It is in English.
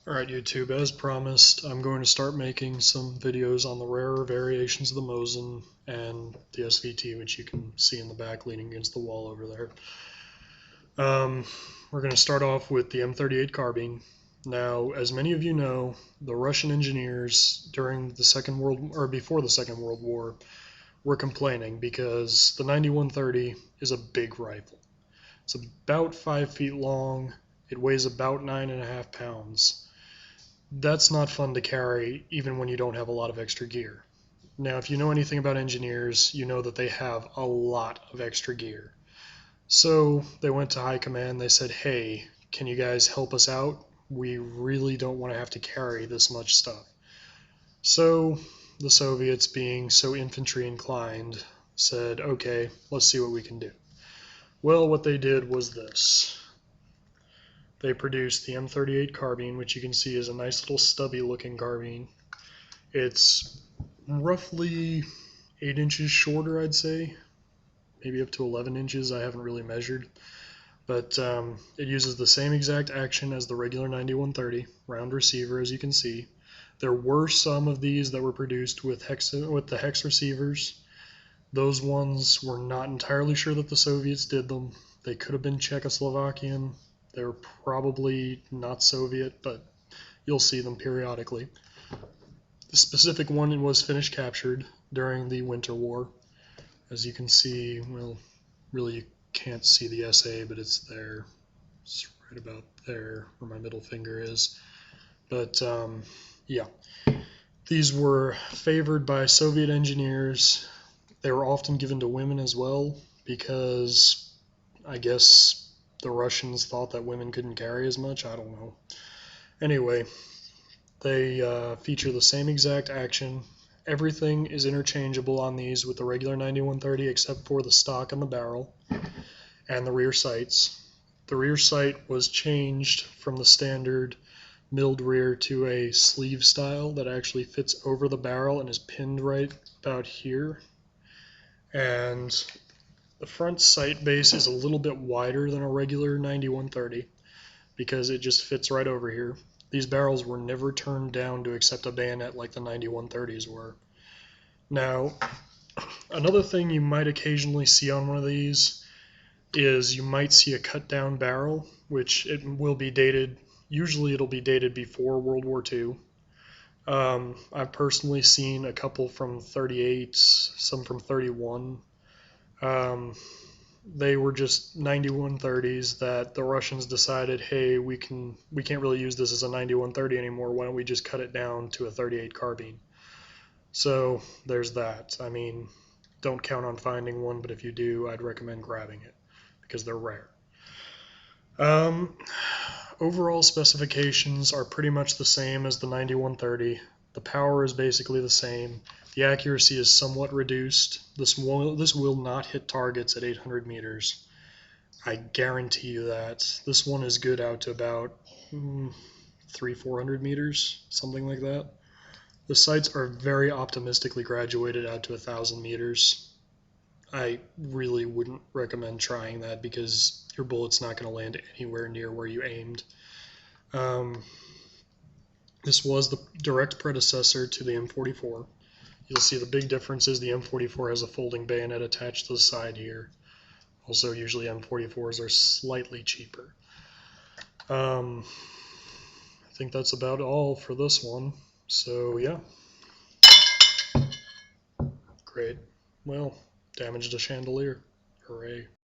Alright YouTube, as promised, I'm going to start making some videos on the rarer variations of the Mosin and the SVT, which you can see in the back leaning against the wall over there. We're going to start off with the M38 Carbine. Now, as many of you know, the Russian engineers during the before the Second World War were complaining because the 9130 is a big rifle. It's about 5 feet long. It weighs about 9.5 pounds. That's not fun to carry even when you don't have a lot of extra gear. Now, if you know anything about engineers, you know that they have a lot of extra gear. So they went to high command. They said, hey, can you guys help us out? We really don't want to have to carry this much stuff. So the Soviets, being so infantry inclined, said, okay, let's see what we can do. Well, what they did was this. They produced the M38 Carbine, which you can see is a nice little stubby looking carbine. It's roughly 8 inches shorter, I'd say, maybe up to 11 inches. I haven't really measured, but it uses the same exact action as the regular 9130, round receiver, as you can see. There were some of these that were produced with the hex receivers. Those ones were not entirely sure that the Soviets did them. They could have been Czechoslovakian. They were probably not Soviet, but you'll see them periodically. The specific one was Finnish captured during the Winter War. As you can see, well, really you can't see the SA, but it's there. It's right about there where my middle finger is. But yeah, these were favored by Soviet engineers. They were often given to women as well because I guess the Russians thought that women couldn't carry as much. I don't know. Anyway, they feature the same exact action. Everything is interchangeable on these with the regular 9130 except for the stock and the barrel and the rear sights. The rear sight was changed from the standard milled rear to a sleeve style that actually fits over the barrel and is pinned right about here. And the front sight base is a little bit wider than a regular 9130 because it just fits right over here. These barrels were never turned down to accept a bayonet like the 9130s were. Now, another thing you might occasionally see on one of these is you might see a cut down barrel, which it will be dated, usually it'll be dated before World War II. I've personally seen a couple from 38, some from 31. They were just 9130s that the Russians decided, hey, we can't really use this as a 9130 anymore. Why don't we just cut it down to a 38 carbine? So there's that. I mean, don't count on finding one, but if you do, I'd recommend grabbing it because they're rare. Overall specifications are pretty much the same as the 9130. The power is basically the same. The accuracy is somewhat reduced. This will not hit targets at 800 meters. I guarantee you that. This one is good out to about 300-400 meters, something like that. The sights are very optimistically graduated out to 1,000 meters. I really wouldn't recommend trying that because your bullet's not going to land anywhere near where you aimed. This was the direct predecessor to the M44. You'll see the big difference is the M44 has a folding bayonet attached to the side here. Also, usually M44s are slightly cheaper. I think that's about all for this one. So, yeah. Great. Well, damaged a chandelier. Hooray.